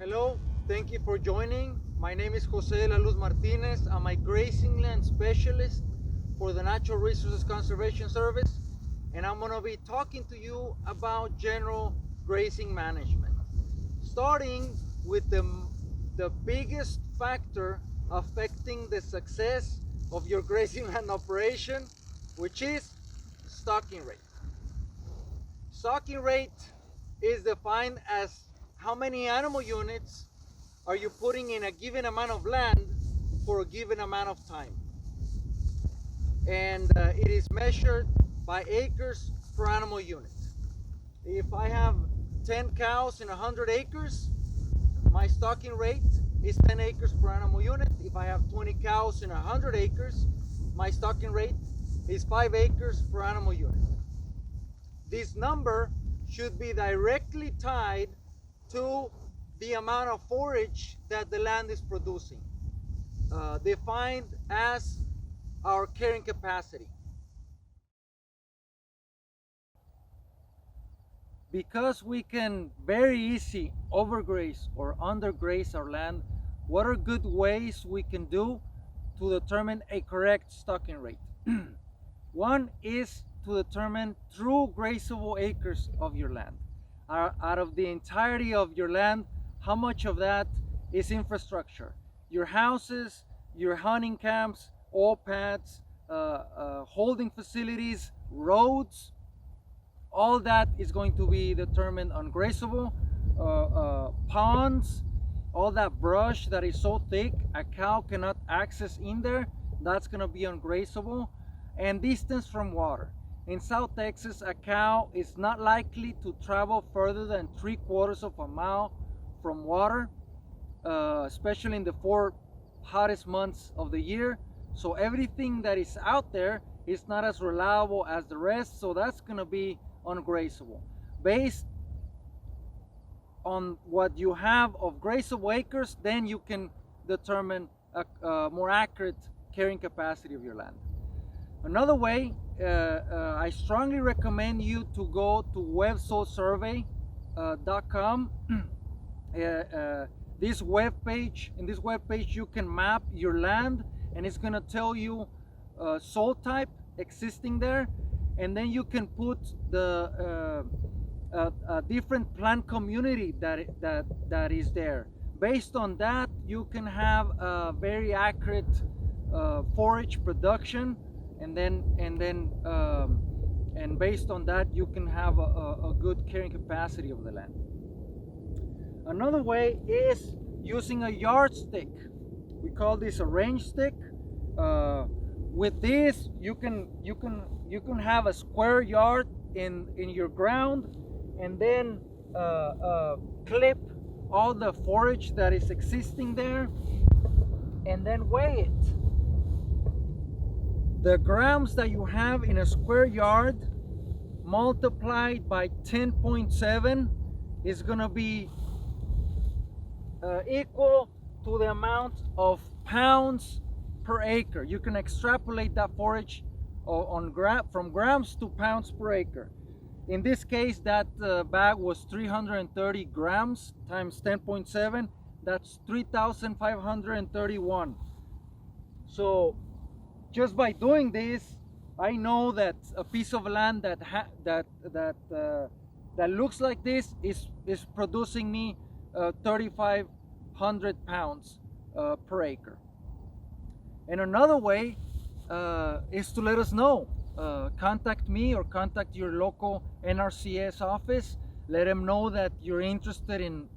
Hello, thank you for joining. My name is Jose La Luz Martinez. I'm a Grazing Lands Specialist for the Natural Resources Conservation Service, and I'm going to be talking to you about general grazing management. Starting with the biggest factor affecting the success of your grazing land operation, which is stocking rate. Stocking rate is defined as how many animal units are you putting in a given amount of land for a given amount of time. And it is measured by acres per animal unit. If I have 10 cows in 100 acres, my stocking rate is 10 acres per animal unit. If I have 20 cows in 100 acres, my stocking rate is 5 acres per animal unit. This number should be directly tied to the amount of forage that the land is producing, defined as our carrying capacity. Because we can very easy overgraze or undergraze our land, what are good ways we can do to determine a correct stocking rate? One is to determine true grazable acres of your land. Out of the entirety of your land, how much of that is infrastructure? Your houses, your hunting camps, oil pads, holding facilities, roads, all that is going to be determined ungrazable. Ponds, all that brush that is so thick a cow cannot access in there, that's going to be ungrazable. And distance from water. In South Texas, a cow is not likely to travel further than 3/4 of a mile from water, especially in the 4 hottest months of the year. So everything that is out there is not as reliable as the rest, so that's going to be ungrazable. Based on what you have of grazable acres, then you can determine a more accurate carrying capacity of your land. Another way, I strongly recommend you to go to websoilsurvey.com. This web page, in this web page you can map your land, and it's going to tell you soil type existing there, and then you can put the different plant community that is there. Based on that, you can have a very accurate forage production, and based on that you can have a good carrying capacity of the land. Another way is using a yardstick. We call this a range stick. With this you can have a square yard in your ground, and then clip all the forage that is existing there, and then weigh it. The grams that you have in a square yard multiplied by 10.7 is going to be equal to the amount of pounds per acre. You can extrapolate that forage from grams to pounds per acre. In this case, that bag was 330 grams times 10.7. That's 3,531. So just by doing this, I know that a piece of land that looks like this is producing me 3,500 pounds per acre. And another way is to let us know. Contact me or contact your local NRCS office. Let them know that you're interested in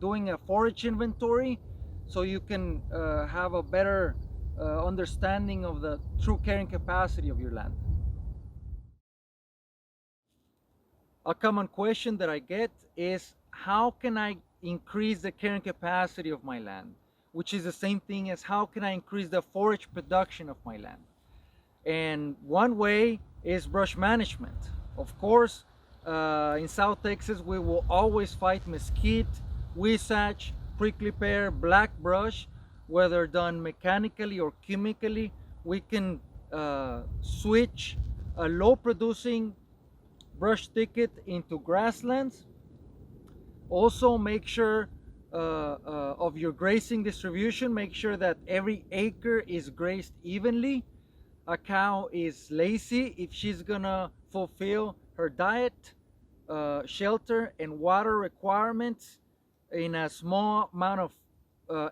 doing a forage inventory, so you can have a better understanding of the true carrying capacity of your land. A common question that I get is, how can I increase the carrying capacity of my land? Which is the same thing as, how can I increase the forage production of my land? And one way is brush management. Of course, in South Texas, we will always fight mesquite, huisache, prickly pear, black brush. Whether done mechanically or chemically, we can switch a low producing brush thicket into grasslands. Also make sure of your grazing distribution. Make sure that every acre is grazed evenly. A cow is lazy if she's gonna fulfill her diet, shelter, and water requirements in a small amount of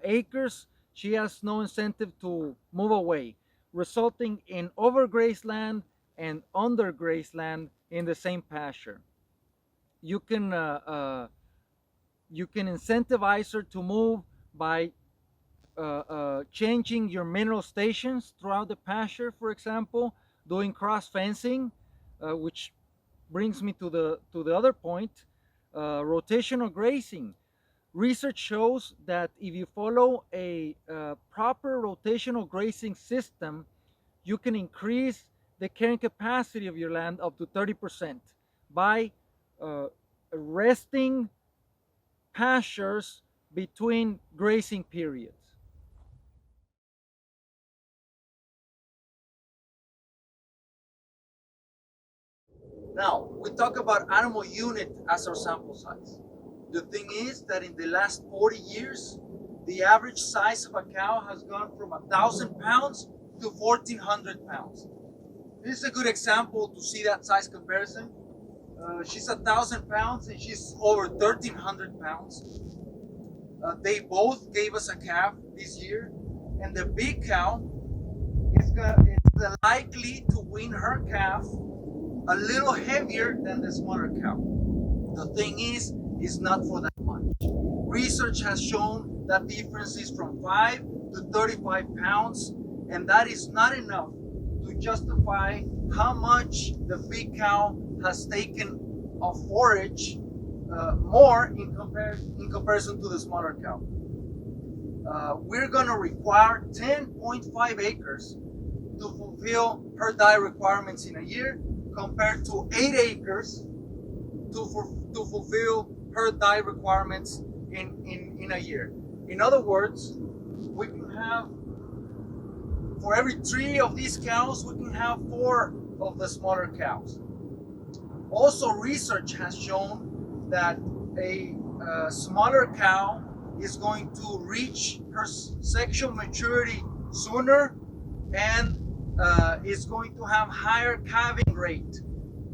acres. She has no incentive to move away, resulting in overgrazed land and undergrazed land in the same pasture. You can incentivize her to move by changing your mineral stations throughout the pasture, for example, doing cross fencing, which brings me to the other point, rotational grazing. Research shows that if you follow a proper rotational grazing system, you can increase the carrying capacity of your land up to 30% by resting pastures between grazing periods. Now, we talk about animal unit as our sample size. The thing is that in the last 40 years, the average size of a cow has gone from 1,000 pounds to 1,400 pounds. This is a good example to see that size comparison. She's 1,000 pounds and she's over 1,300 pounds. They both gave us a calf this year, and the big cow is likely to win her calf a little heavier than the smaller cow. The thing is, it's not for that much. Research has shown that difference is from 5 to 35 pounds, and that is not enough to justify how much the big cow has taken of forage more in comparison to the smaller cow. We're going to require 10.5 acres to fulfill her diet requirements in a year, compared to 8 acres to fulfill her diet requirements in a year. In other words, we can have, for every 3 of these cows, we can have 4 of the smaller cows. Also, research has shown that a smaller cow is going to reach her sexual maturity sooner and is going to have higher calving rate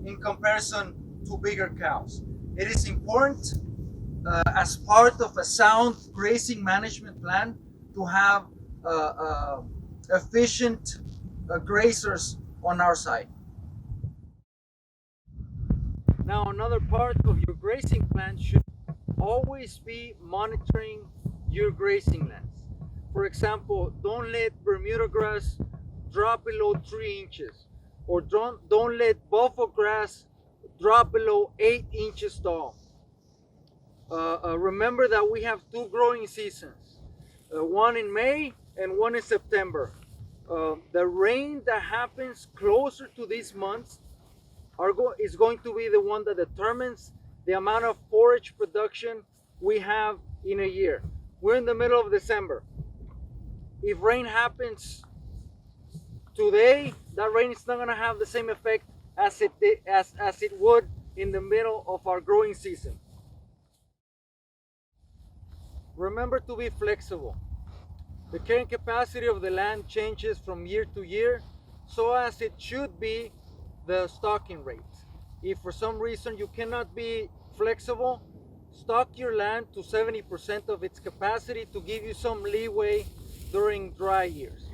in comparison to bigger cows. It is important as part of a sound grazing management plan to have efficient grazers on our side. Now, another part of your grazing plan should always be monitoring your grazing lands. For example, don't let Bermuda grass drop below 3 inches, or don't let buffalo grass drop below 8 inches tall. Remember that we have 2 growing seasons, one in May and one in September. The rain that happens closer to these months is going to be the one that determines the amount of forage production we have in a year. We're in the middle of December. If rain happens today, that rain is not going to have the same effect as it would in the middle of our growing season. Remember to be flexible. The carrying capacity of the land changes from year to year, so as it should be the stocking rate. If for some reason you cannot be flexible, stock your land to 70% of its capacity to give you some leeway during dry years.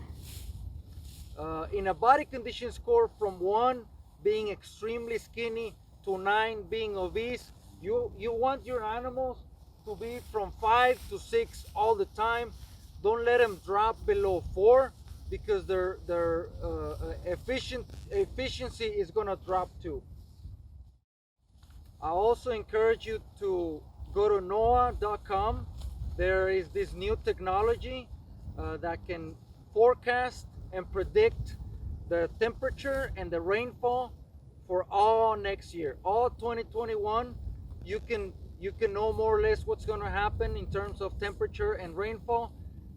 In a body condition score from 1 being extremely skinny to 9 being obese, you want your animals to be from 5 to 6 all the time. Don't let them drop below 4, because their efficiency is going to drop too. I also encourage you to go to NOAA.com. There is this new technology that can forecast and predict the temperature and the rainfall for all next year, all 2021. You can know more or less what's going to happen in terms of temperature and rainfall.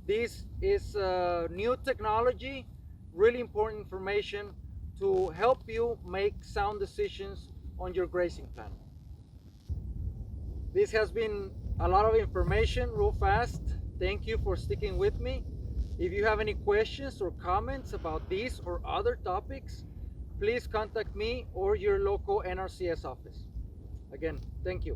This is new technology, really important information to help you make sound decisions on your grazing plan. This has been a lot of information real fast. Thank you for sticking with me. If you have any questions or comments about these or other topics, please contact me or your local NRCS office. Again, thank you.